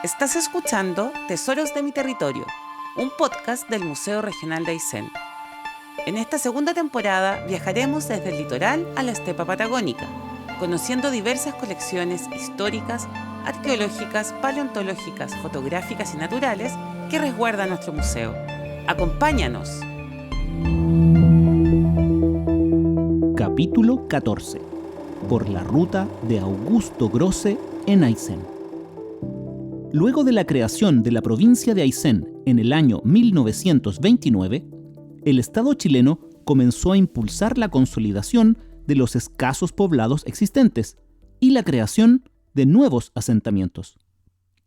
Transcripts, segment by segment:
Estás escuchando Tesoros de mi Territorio, un podcast del Museo Regional de Aysén. En esta segunda temporada viajaremos desde el litoral a la estepa patagónica, conociendo diversas colecciones históricas, arqueológicas, paleontológicas, fotográficas y naturales que resguarda nuestro museo. ¡Acompáñanos! Capítulo 14. Por la ruta de Augusto Grosse en Aysén. Luego de la creación de la provincia de Aysén en el año 1929, el Estado chileno comenzó a impulsar la consolidación de los escasos poblados existentes y la creación de nuevos asentamientos.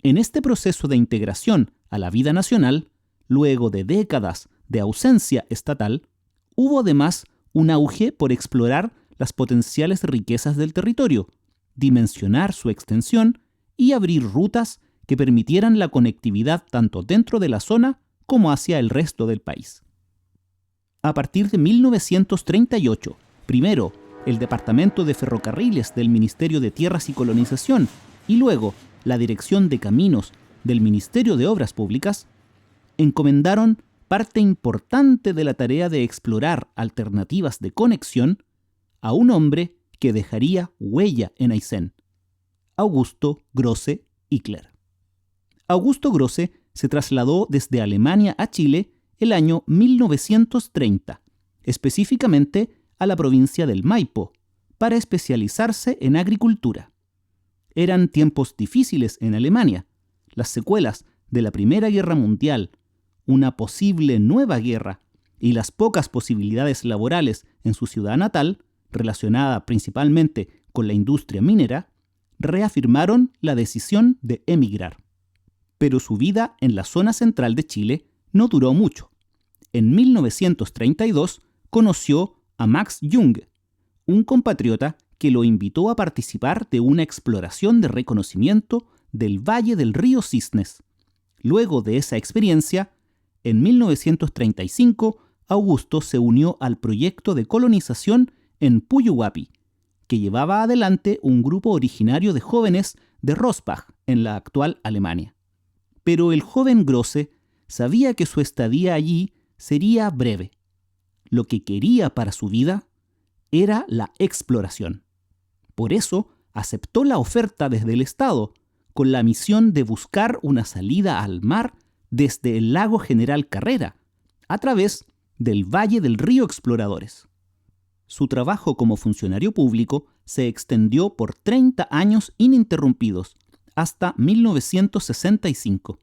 En este proceso de integración a la vida nacional, luego de décadas de ausencia estatal, hubo además un auge por explorar las potenciales riquezas del territorio, dimensionar su extensión y abrir rutas que permitieran la conectividad tanto dentro de la zona como hacia el resto del país. A partir de 1938, primero el Departamento de Ferrocarriles del Ministerio de Tierras y Colonización y luego la Dirección de Caminos del Ministerio de Obras Públicas, encomendaron parte importante de la tarea de explorar alternativas de conexión a un hombre que dejaría huella en Aysén, Augusto Grosse Ickler. Augusto Grosse se trasladó desde Alemania a Chile el año 1930, específicamente a la provincia del Maipo, para especializarse en agricultura. Eran tiempos difíciles en Alemania. Las secuelas de la Primera Guerra Mundial, una posible nueva guerra y las pocas posibilidades laborales en su ciudad natal, relacionada principalmente con la industria minera, reafirmaron la decisión de emigrar. Pero su vida en la zona central de Chile no duró mucho. En 1932 conoció a Max Junge, un compatriota que lo invitó a participar de una exploración de reconocimiento del Valle del Río Cisnes. Luego de esa experiencia, en 1935, Augusto se unió al proyecto de colonización en Puyuhuapi, que llevaba adelante un grupo originario de jóvenes de Rosbach, en la actual Alemania. Pero el joven Grosse sabía que su estadía allí sería breve. Lo que quería para su vida era la exploración. Por eso aceptó la oferta desde el Estado, con la misión de buscar una salida al mar desde el lago General Carrera, a través del Valle del Río Exploradores. Su trabajo como funcionario público se extendió por 30 años ininterrumpidos, hasta 1965,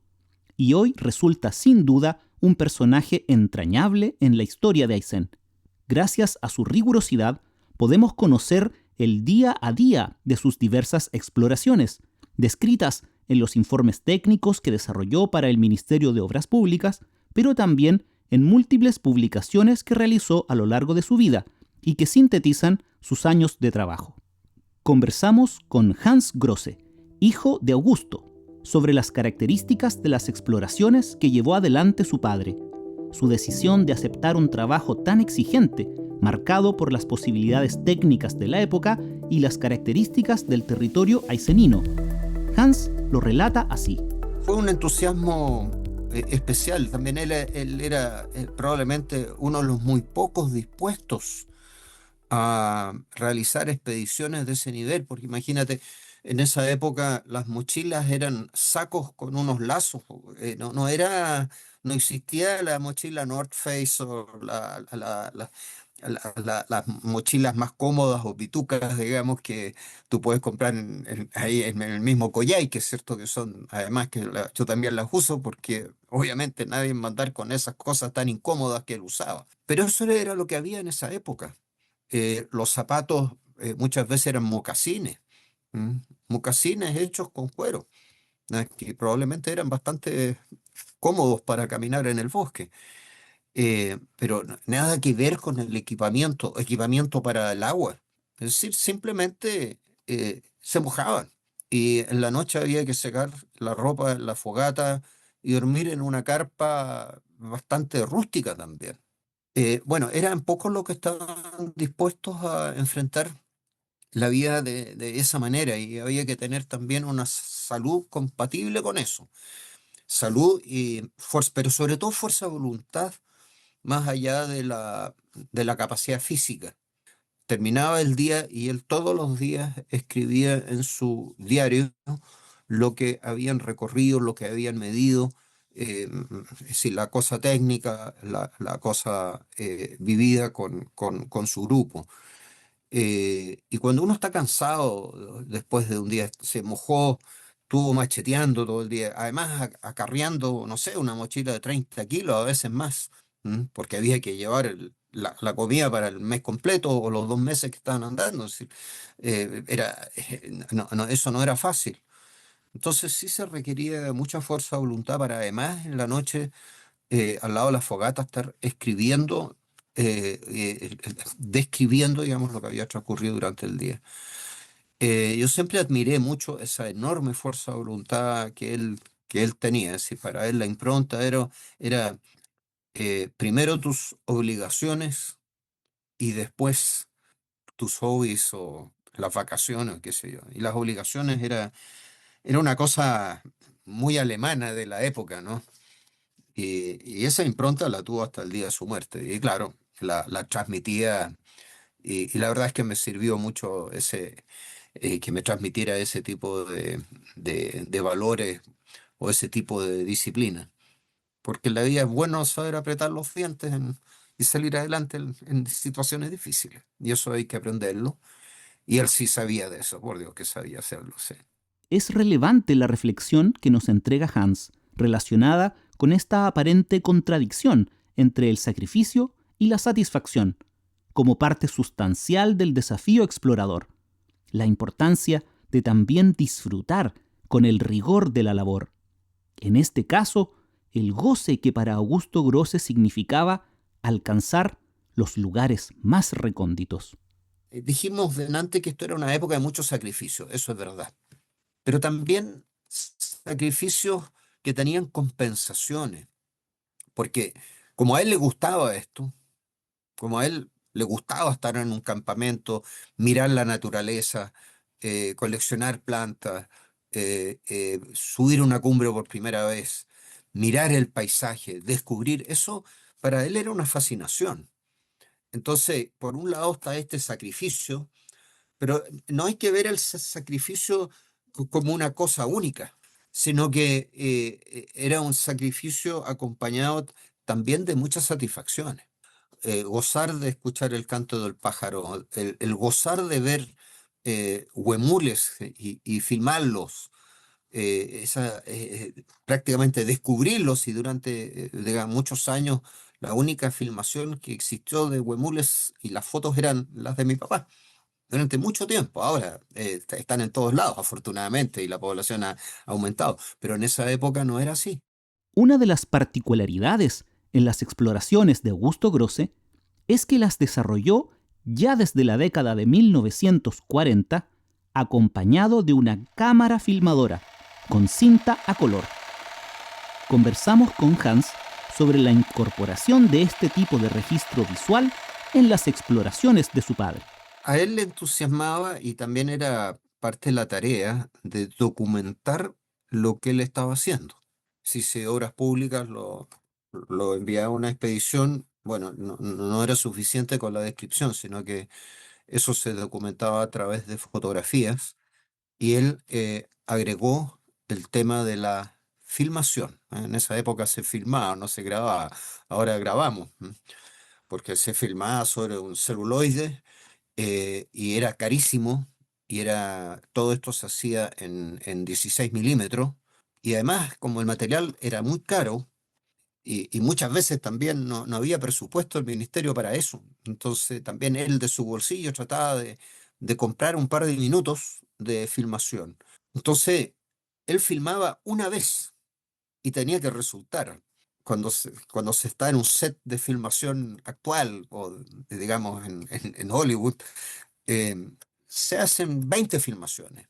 y hoy resulta sin duda un personaje entrañable en la historia de Aysén. Gracias a su rigurosidad, podemos conocer el día a día de sus diversas exploraciones, descritas en los informes técnicos que desarrolló para el Ministerio de Obras Públicas, pero también en múltiples publicaciones que realizó a lo largo de su vida y que sintetizan sus años de trabajo. Conversamos con Hans Grosse, hijo de Augusto, sobre las características de las exploraciones que llevó adelante su padre, su decisión de aceptar un trabajo tan exigente, marcado por las posibilidades técnicas de la época y las características del territorio aysenino. Hans lo relata así. Fue un entusiasmo especial. También él era probablemente uno de los muy pocos dispuestos a realizar expediciones de ese nivel, porque imagínate, en esa época las mochilas eran sacos con unos lazos, no existía la mochila North Face o las mochilas más cómodas o pitucas, digamos, que tú puedes comprar ahí en el mismo Coyhai, que es cierto que son, además que yo también las uso, porque obviamente nadie va a andar con esas cosas tan incómodas que él usaba. Pero eso era lo que había en esa época. Los zapatos muchas veces eran mocasines, mocasines hechos con cuero, que probablemente eran bastante cómodos para caminar en el bosque. Pero nada que ver con el equipamiento para el agua. Es decir, simplemente se mojaban y en la noche había que secar la ropa en la fogata y dormir en una carpa bastante rústica también. Bueno, eran pocos los que estaban dispuestos a enfrentar la vida de esa manera y había que tener también una salud compatible con eso. Salud y fuerza, pero sobre todo fuerza de voluntad, más allá de la capacidad física. Terminaba el día y él todos los días escribía en su diario lo que habían recorrido, lo que habían medido, es decir, la cosa técnica, la cosa vivida con su grupo. Y cuando uno está cansado, después de un día se mojó, estuvo macheteando todo el día, además acarreando, no sé, una mochila de 30 kilos, a veces más, porque había que llevar la comida para el mes completo o los 2 meses que estaban andando. Es decir, eso no era fácil. Entonces sí se requería de mucha fuerza de voluntad para además en la noche al lado de la fogata, estar escribiendo, describiendo, digamos, lo que había transcurrido durante el día. Yo siempre admiré mucho esa enorme fuerza de voluntad que él tenía. Es decir, para él la impronta era primero tus obligaciones y después tus hobbies o las vacaciones, qué sé yo. Y las obligaciones era una cosa muy alemana de la época, ¿no? Y esa impronta la tuvo hasta el día de su muerte. Y claro, la transmitía, y la verdad es que me sirvió mucho que me transmitiera ese tipo de valores o ese tipo de disciplina. Porque en la vida es bueno saber apretar los dientes y salir adelante en situaciones difíciles. Y eso hay que aprenderlo. Y él sí sabía de eso, por Dios que sabía hacerlo, sí. Es relevante la reflexión que nos entrega Hans, relacionada con esta aparente contradicción entre el sacrificio y la satisfacción, como parte sustancial del desafío explorador. La importancia de también disfrutar con el rigor de la labor. En este caso, el goce que para Augusto Grosse significaba alcanzar los lugares más recónditos. Dijimos delante que esto era una época de mucho sacrificio, eso es verdad. Pero también sacrificios que tenían compensaciones, porque como a él le gustaba esto, como a él le gustaba estar en un campamento, mirar la naturaleza, coleccionar plantas, subir una cumbre por primera vez, mirar el paisaje, descubrir, eso para él era una fascinación. Entonces, por un lado está este sacrificio, pero no hay que ver el sacrificio como una cosa única, sino que era un sacrificio acompañado también de muchas satisfacciones. Gozar de escuchar el canto del pájaro, el gozar de ver huemules y filmarlos, prácticamente descubrirlos y durante digamos, muchos años la única filmación que existió de huemules y las fotos eran las de mi papá durante mucho tiempo. Ahora están en todos lados, afortunadamente, y la población ha aumentado, pero en esa época no era así. Una de las particularidades en las exploraciones de Augusto Grosse es que las desarrolló ya desde la década de 1940, acompañado de una cámara filmadora con cinta a color. Conversamos con Hans sobre la incorporación de este tipo de registro visual en las exploraciones de su padre. A él le entusiasmaba y también era parte de la tarea de documentar lo que él estaba haciendo. Si se Obras Públicas lo enviaba a una expedición, bueno, no era suficiente con la descripción, sino que eso se documentaba a través de fotografías y él agregó el tema de la filmación. En esa época se filmaba, no se grababa. Ahora grabamos, porque se filmaba sobre un celuloide y era carísimo y todo esto se hacía en 16 milímetros y además como el material era muy caro y muchas veces también no había presupuesto del ministerio para eso, entonces también él de su bolsillo trataba de comprar un par de minutos de filmación. Entonces él filmaba una vez y tenía que resultar. Cuando se está en un set de filmación actual o digamos en Hollywood, eh, se hacen 20 filmaciones,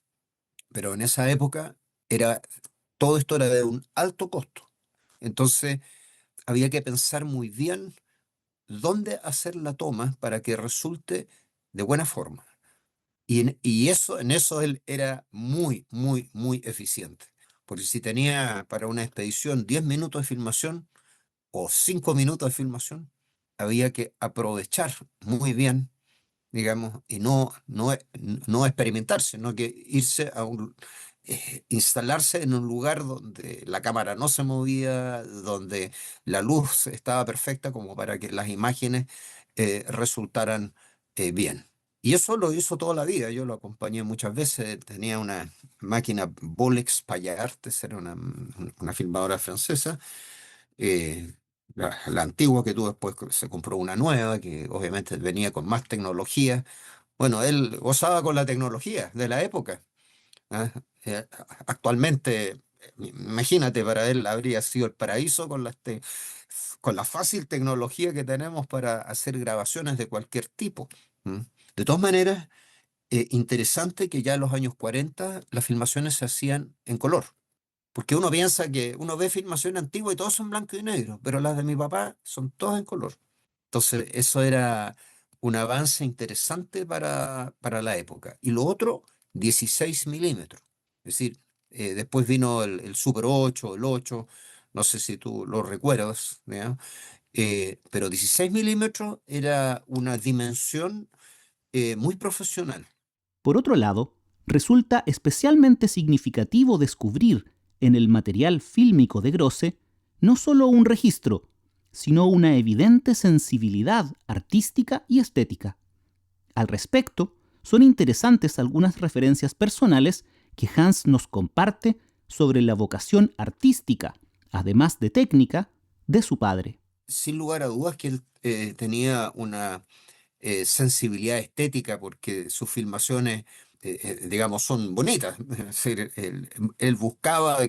pero en esa época era, todo esto era de un alto costo. Entonces había que pensar muy bien dónde hacer la toma para que resulte de buena forma. En eso él era muy, muy, muy eficiente. Porque si tenía para una expedición 10 minutos de filmación o 5 minutos de filmación, había que aprovechar muy bien, digamos, y no experimentar, sino que irse instalarse en un lugar donde la cámara no se movía, donde la luz estaba perfecta como para que las imágenes resultaran bien. Y eso lo hizo toda la vida, yo lo acompañé muchas veces, tenía una máquina Bolex Payart, era una filmadora francesa, eh, la antigua, que tú después se compró una nueva, que obviamente venía con más tecnología. Bueno, él gozaba con la tecnología de la época. ¿Ah? Actualmente, imagínate, para él habría sido el paraíso con la fácil tecnología que tenemos para hacer grabaciones de cualquier tipo. ¿Mm? De todas maneras, interesante que ya en los años 40 las filmaciones se hacían en color. Porque uno piensa que uno ve filmaciones antiguas y todos son blanco y negro, pero las de mi papá son todas en color. Entonces, eso era un avance interesante para la época. Y lo otro, 16 milímetros. Es decir, después vino el Super 8, el 8, no sé si tú lo recuerdas, ¿ya? Pero 16 milímetros era una dimensión muy profesional. Por otro lado, resulta especialmente significativo descubrir en el material fílmico de Grosse no solo un registro, sino una evidente sensibilidad artística y estética. Al respecto, son interesantes algunas referencias personales que Hans nos comparte sobre la vocación artística, además de técnica, de su padre. Sin lugar a dudas que él tenía una sensibilidad estética porque sus filmaciones, digamos, son bonitas. Es decir, él buscaba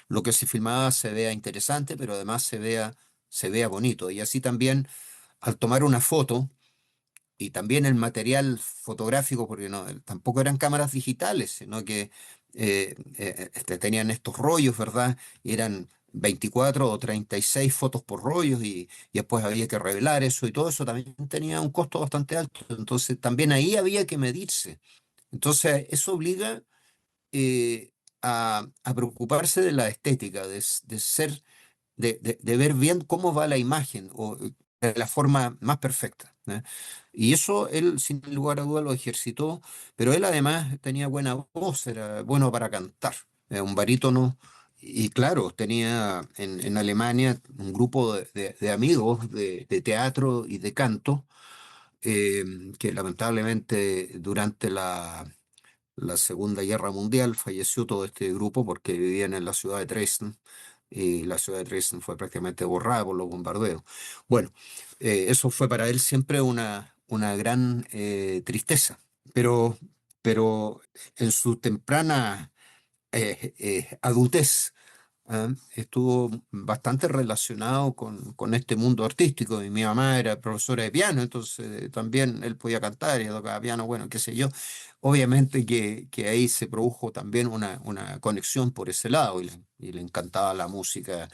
lo que se filmaba se vea interesante, pero además se vea bonito. Y así también, al tomar una foto, y también el material fotográfico, porque no, tampoco eran cámaras digitales, sino que tenían estos rollos, ¿verdad? Y eran 24 o 36 fotos por rollos y después había que revelar eso y todo eso también tenía un costo bastante alto. Entonces también ahí había que medirse. Entonces eso obliga a preocuparse de la estética, de ser de ver bien cómo va la imagen o de la forma más perfecta. ¿Eh? Y eso él, sin lugar a duda, lo ejercitó, pero él además tenía buena voz, era bueno para cantar, era un barítono. Y claro, tenía en Alemania un grupo de amigos de teatro y de canto, eh, que lamentablemente durante la Segunda Guerra Mundial falleció todo este grupo porque vivían en la ciudad de Dresden y la ciudad de Dresden fue prácticamente borrada por los bombardeos. Bueno, eso fue para él siempre una gran tristeza, pero, pero en su temprana adultez, estuvo bastante relacionado con este mundo artístico. Y mi mamá era profesora de piano, entonces también él podía cantar y tocaba piano, bueno, qué sé yo. Obviamente que ahí se produjo también una conexión por ese lado y le encantaba la música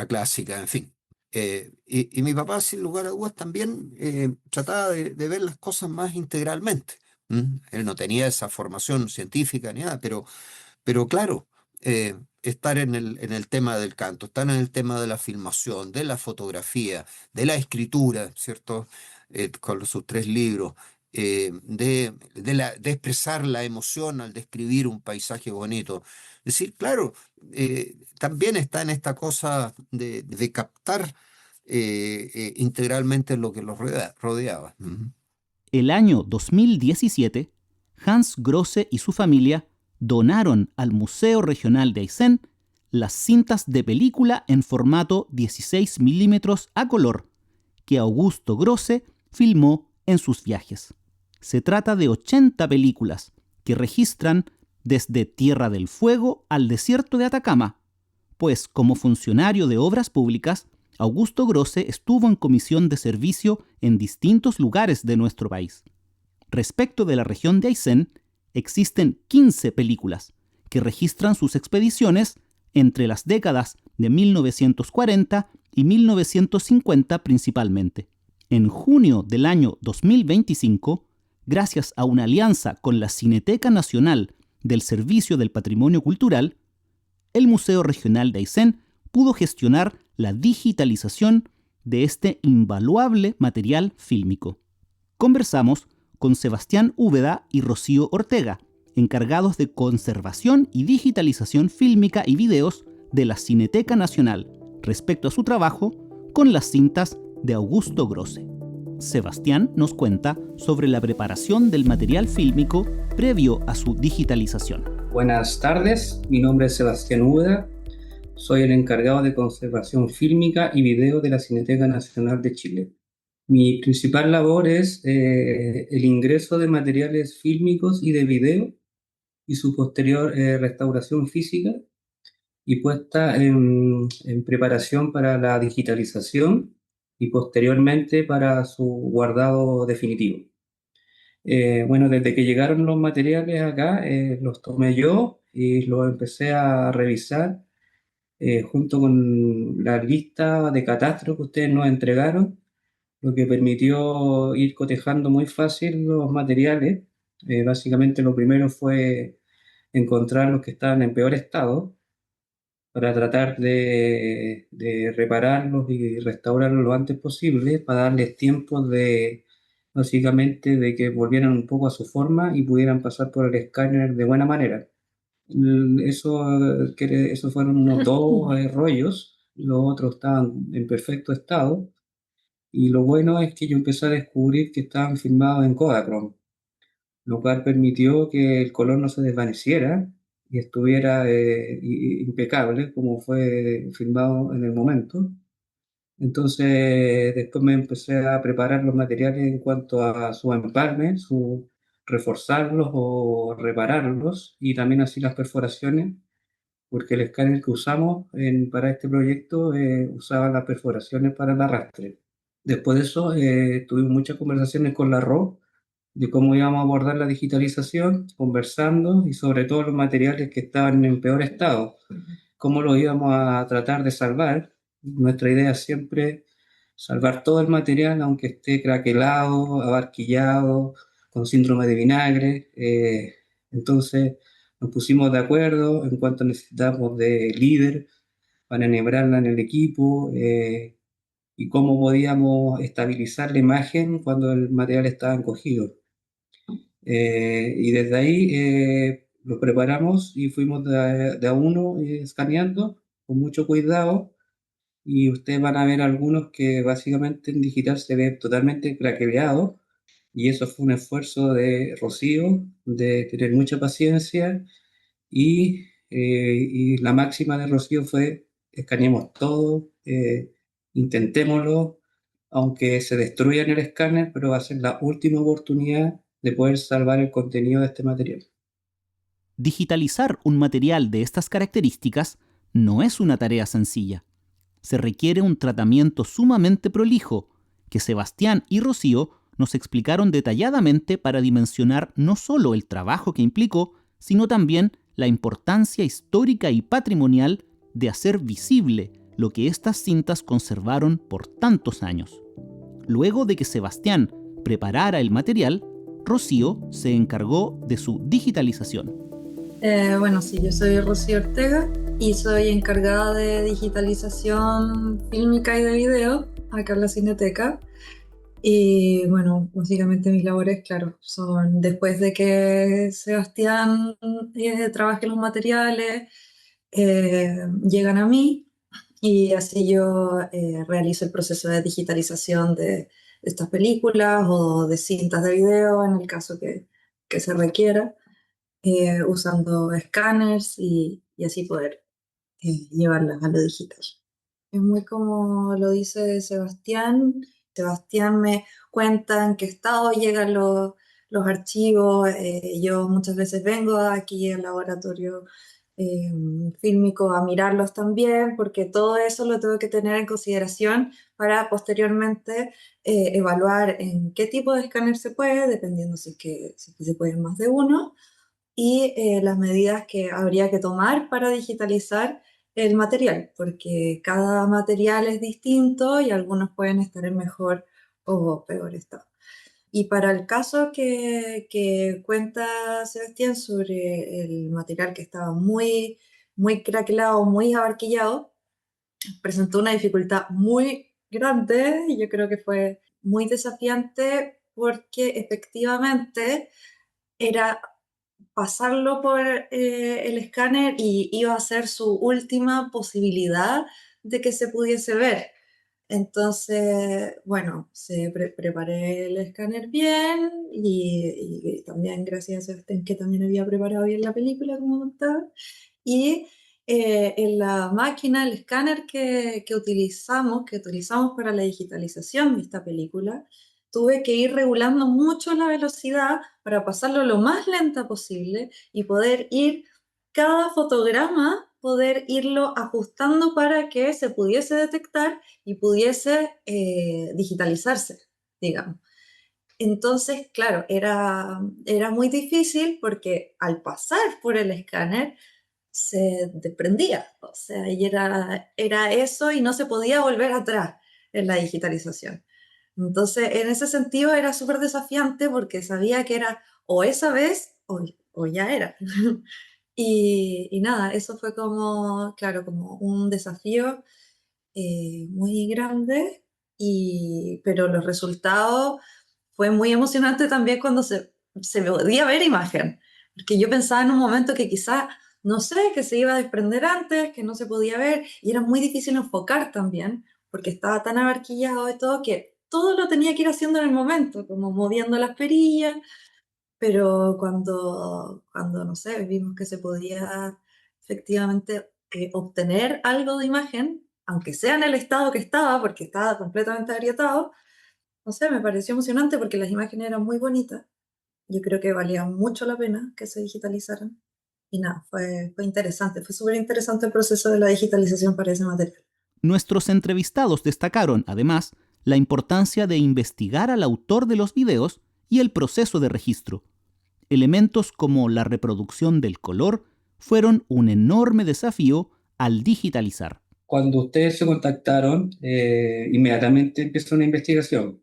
clásica, en fin. Y mi papá, sin lugar a dudas, también trataba de ver las cosas más integralmente. Él no tenía esa formación científica ni nada, pero claro, estar en el tema del canto, estar en el tema de la filmación, de la fotografía, de la escritura, ¿cierto? Con sus tres libros, de expresar la emoción al describir un paisaje bonito. Es decir, claro, también está en esta cosa de captar integralmente lo que los rodeaba. Ujú. El año 2017, Hans Grosse y su familia donaron al Museo Regional de Aysén las cintas de película en formato 16 milímetros a color que Augusto Grosse filmó en sus viajes. Se trata de 80 películas que registran desde Tierra del Fuego al desierto de Atacama, pues como funcionario de obras públicas, Augusto Grosse estuvo en comisión de servicio en distintos lugares de nuestro país. Respecto de la región de Aysén, existen 15 películas que registran sus expediciones entre las décadas de 1940 y 1950 principalmente. En junio del año 2025, gracias a una alianza con la Cineteca Nacional del Servicio del Patrimonio Cultural, el Museo Regional de Aysén pudo gestionar la digitalización de este invaluable material fílmico. Conversamos con Sebastián Úbeda y Rocío Ortega, encargados de conservación y digitalización fílmica y videos de la Cineteca Nacional, respecto a su trabajo con las cintas de Augusto Grosse. Sebastián nos cuenta sobre la preparación del material fílmico previo a su digitalización. Buenas tardes, mi nombre es Sebastián Úbeda, soy el encargado de conservación fílmica y video de la Cineteca Nacional de Chile. Mi principal labor es el ingreso de materiales fílmicos y de video y su posterior restauración física y puesta en preparación para la digitalización y posteriormente para su guardado definitivo. Bueno, desde que llegaron los materiales acá, los tomé yo y los empecé a revisar junto con la lista de catastro que ustedes nos entregaron, lo que permitió ir cotejando muy fácil los materiales. Básicamente lo primero fue encontrar los que estaban en peor estado para tratar de repararlos y restaurarlos lo antes posible, para darles tiempo de, básicamente, de que volvieran un poco a su forma y pudieran pasar por el escáner de buena manera. Eso fueron unos dos rollos, los otros estaban en perfecto estado, y lo bueno es que yo empecé a descubrir que estaban filmados en Kodachrome, lo cual permitió que el color no se desvaneciera y estuviera impecable como fue filmado en el momento. Entonces, después me empecé a preparar los materiales en cuanto a su empalme, su reforzarlos o repararlos, y también así las perforaciones, porque el escáner que usamos para este proyecto usaba las perforaciones para el arrastre. Después de eso, tuvimos muchas conversaciones con la RO de cómo íbamos a abordar la digitalización, conversando y sobre todo los materiales que estaban en peor estado, cómo los íbamos a tratar de salvar. Nuestra idea es siempre salvar todo el material, aunque esté craquelado, abarquillado, con síndrome de vinagre. Entonces nos pusimos de acuerdo en cuanto necesitábamos de líder para enhebrarla en el equipo, y cómo podíamos estabilizar la imagen cuando el material estaba encogido. Y desde ahí lo preparamos y fuimos de a uno escaneando con mucho cuidado, y ustedes van a ver algunos que básicamente en digital se ve totalmente craqueleado, y eso fue un esfuerzo de Rocío, de tener mucha paciencia, y la máxima de Rocío fue: escaneemos todo, intentémoslo, aunque se destruya en el escáner, pero va a ser la última oportunidad de poder salvar el contenido de este material. Digitalizar un material de estas características no es una tarea sencilla. Se requiere un tratamiento sumamente prolijo, que Sebastián y Rocío nos explicaron detalladamente para dimensionar no solo el trabajo que implicó, sino también la importancia histórica y patrimonial de hacer visible lo que estas cintas conservaron por tantos años. Luego de que Sebastián preparara el material, Rocío se encargó de su digitalización. Bueno, sí, yo soy Rocío Ortega y soy encargada de digitalización fílmica y de video acá en la Cineteca. Y bueno, básicamente mis labores, claro, son después de que Sebastián trabaje los materiales, llegan a mí, y así yo realizo el proceso de digitalización de estas películas o de cintas de video en el caso que se requiera, usando escáneres y así poder llevarlas a lo digital. Es muy como lo dice Sebastián. Sebastián me cuenta en qué estado llegan los archivos. Yo muchas veces vengo aquí al laboratorio eh, fílmico a mirarlos también, porque todo eso lo tengo que tener en consideración para posteriormente evaluar en qué tipo de escáner se puede, dependiendo si es que se puede más de uno, y las medidas que habría que tomar para digitalizar el material, porque cada material es distinto y algunos pueden estar en mejor o peor estado. Y para el caso que cuenta Sebastián sobre el material que estaba muy, muy craquelado, muy abarquillado, presentó una dificultad muy grande y yo creo que fue muy desafiante porque efectivamente era pasarlo por el escáner y iba a ser su última posibilidad de que se pudiese ver. Entonces, bueno, preparé el escáner bien y también gracias a Sebastián que también había preparado bien la película, como contaba. Y en la máquina, el escáner que utilizamos para la digitalización de esta película, tuve que ir regulando mucho la velocidad para pasarlo lo más lenta posible y poder ir cada fotograma, poder irlo ajustando para que se pudiese detectar y pudiese digitalizarse, digamos. Entonces, claro, era muy difícil porque al pasar por el escáner se desprendía, o sea, y era eso y no se podía volver atrás en la digitalización. Entonces, en ese sentido era súper desafiante porque sabía que era o esa vez o ya era. Y nada, eso fue como, claro, como un desafío muy grande, pero los resultados fue muy emocionante también cuando se podía ver imagen, porque yo pensaba en un momento que quizás, no sé, que se iba a desprender antes, que no se podía ver, y era muy difícil enfocar también, porque estaba tan abarquillado y todo, que todo lo tenía que ir haciendo en el momento, como moviendo las perillas, pero cuando no sé, vimos que se podía efectivamente obtener algo de imagen, aunque sea en el estado que estaba, porque estaba completamente agrietado, no sé, me pareció emocionante porque las imágenes eran muy bonitas. Yo creo que valía mucho la pena que se digitalizaran. Y nada, fue interesante, fue súper interesante el proceso de la digitalización para ese material. Nuestros entrevistados destacaron, además, la importancia de investigar al autor de los videos y el proceso de registro. Elementos como la reproducción del color fueron un enorme desafío al digitalizar. Cuando ustedes se contactaron, inmediatamente empezó una investigación.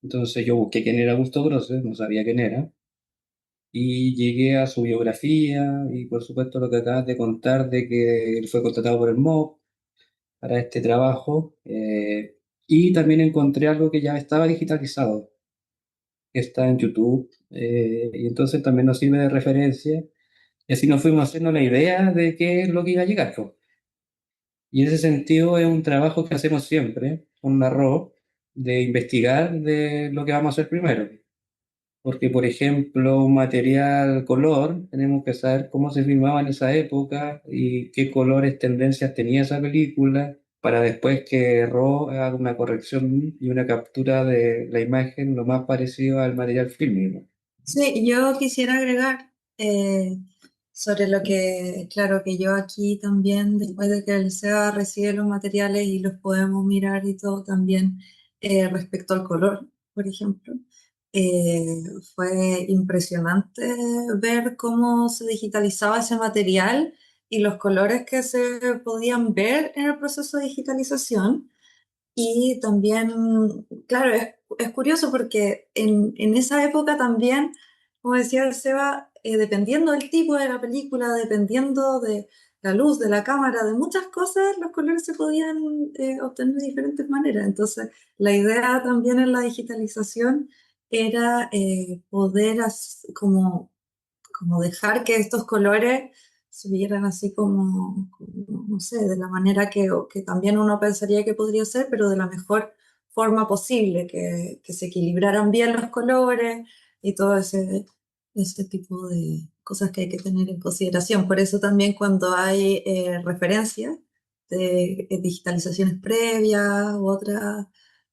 Entonces yo busqué quién era Augusto Grosse, no sabía quién era, y llegué a su biografía y por supuesto lo que acabas de contar de que él fue contratado por el MOB para este trabajo, y también encontré algo que ya estaba digitalizado, que está en YouTube, y entonces también nos sirve de referencia, y así nos fuimos haciendo la idea de qué es lo que iba a llegar, pues. Y en ese sentido es un trabajo que hacemos siempre, un arroz, de investigar de lo que vamos a hacer primero. Porque, por ejemplo, un material color, tenemos que saber cómo se filmaba en esa época y qué colores, tendencias tenía esa película, para después que RAW haga una corrección y una captura de la imagen lo más parecido al material fílmico. Sí, yo quisiera agregar sobre lo que, claro, que yo aquí también, después de que el SEA recibe los materiales y los podemos mirar y todo, también respecto al color, por ejemplo, eh, fue impresionante ver cómo se digitalizaba ese material y los colores que se podían ver en el proceso de digitalización. Y también, claro, es curioso porque en esa época también, como decía el Seba, dependiendo del tipo de la película, dependiendo de la luz, de la cámara, de muchas cosas, los colores se podían obtener de diferentes maneras. Entonces, la idea también en la digitalización era poder como dejar que estos colores se vieran así como, no sé, de la manera que también uno pensaría que podría ser, pero de la mejor forma posible, que se equilibraran bien los colores y todo ese tipo de cosas que hay que tener en consideración. Por eso también cuando hay referencias de digitalizaciones previas u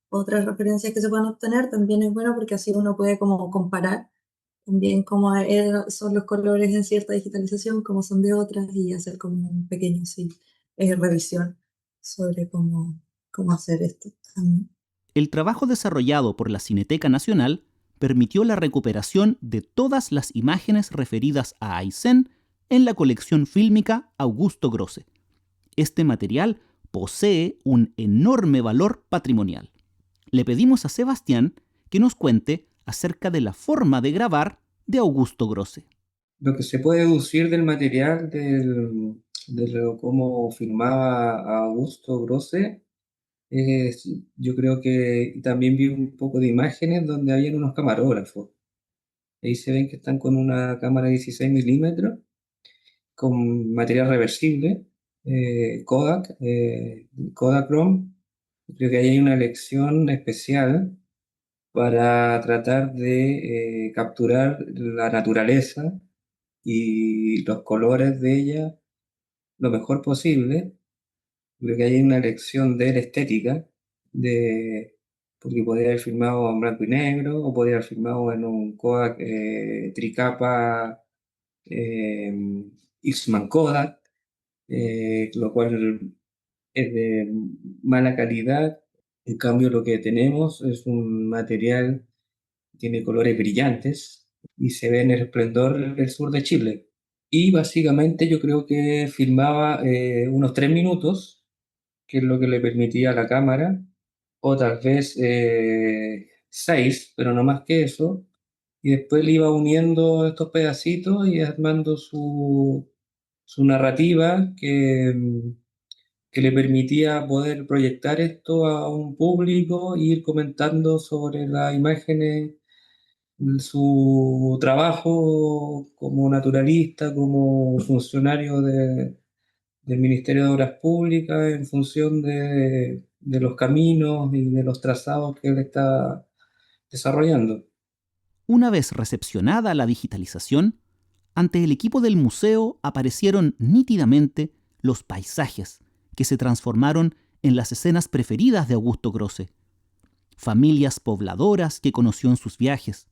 otras referencias que se puedan obtener, también es bueno porque así uno puede como comparar también cómo son los colores en cierta digitalización, cómo son de otras, y hacer como un pequeño sí, revisión sobre cómo hacer esto también. El trabajo desarrollado por la Cineteca Nacional permitió la recuperación de todas las imágenes referidas a Aysén en la colección fílmica Augusto Grosse. Este material posee un enorme valor patrimonial. le pedimos a Sebastián que nos cuente acerca de la forma de grabar de Augusto Grosse. Lo que se puede deducir del material cómo filmaba Augusto Grosse es, yo creo que también vi un poco de imágenes donde habían unos camarógrafos. Ahí se ven que están con una cámara de 16 milímetros, con material reversible, Kodachrome. Creo que ahí hay una elección especial para tratar de capturar la naturaleza y los colores de ella lo mejor posible. Creo que hay una elección de la estética, porque podría haber filmado en blanco y negro, o podría haber filmado en un Kodak tricapa Eastman Kodak, lo cual es de mala calidad. En cambio, lo que tenemos es un material que tiene colores brillantes y se ve en el esplendor del sur de Chile. Y básicamente yo creo que filmaba unos 3 minutos, que es lo que le permitía a la cámara, o tal vez 6, pero no más que eso, y después le iba uniendo estos pedacitos y armando su narrativa que le permitía poder proyectar esto a un público e ir comentando sobre las imágenes, su trabajo como naturalista, como funcionario del Ministerio de Obras Públicas en función de los caminos y de los trazados que él está desarrollando. Una vez recepcionada la digitalización, ante el equipo del museo aparecieron nítidamente los paisajes que se transformaron en las escenas preferidas de Augusto Grosse. Familias pobladoras que conoció en sus viajes.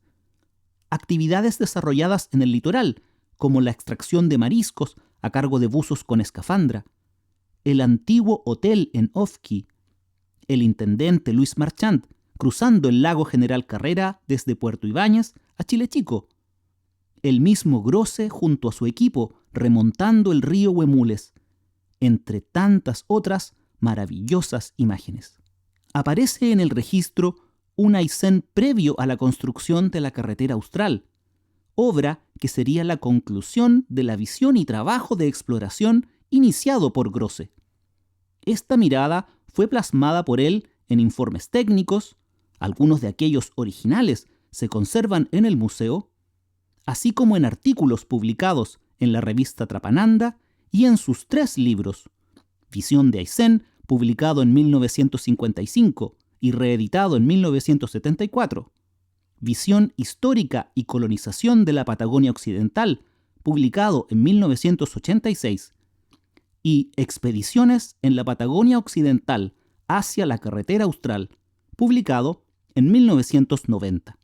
Actividades desarrolladas en el litoral, como la extracción de mariscos a cargo de buzos con escafandra. El antiguo hotel en Ofqui. El intendente Luis Marchand cruzando el lago General Carrera desde Puerto Ibáñez a Chile Chico. El mismo Grosse junto a su equipo remontando el río Huemules, entre tantas otras maravillosas imágenes. Aparece en el registro un Aysén previo a la construcción de la carretera austral, obra que sería la conclusión de la visión y trabajo de exploración iniciado por Grosse. Esta mirada fue plasmada por él en informes técnicos, algunos de aquellos originales se conservan en el museo, así como en artículos publicados en la revista Trapananda y en sus 3 libros, Visión de Aysén, publicado en 1955 y reeditado en 1974, Visión histórica y colonización de la Patagonia Occidental, publicado en 1986, y Expediciones en la Patagonia Occidental hacia la carretera austral, publicado en 1990.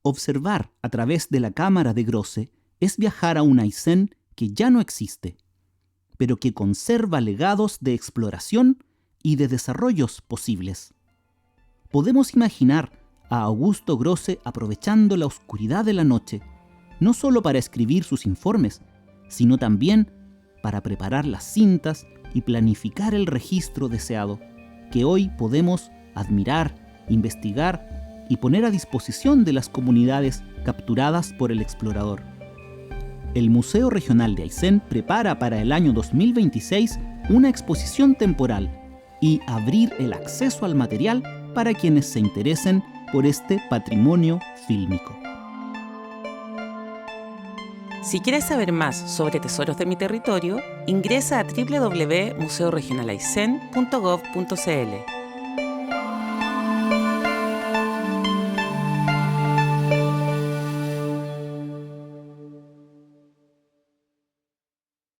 Observar a través de la cámara de Grosse es viajar a un Aysén que ya no existe, pero que conserva legados de exploración y de desarrollos posibles. Podemos imaginar a Augusto Grosse aprovechando la oscuridad de la noche, no solo para escribir sus informes, sino también para preparar las cintas y planificar el registro deseado, que hoy podemos admirar, investigar y poner a disposición de las comunidades capturadas por el explorador. El Museo Regional de Aysén prepara para el año 2026 una exposición temporal y abrir el acceso al material para quienes se interesen por este patrimonio fílmico. Si quieres saber más sobre Tesoros de mi Territorio, ingresa a www.museoregionalaysén.gov.cl.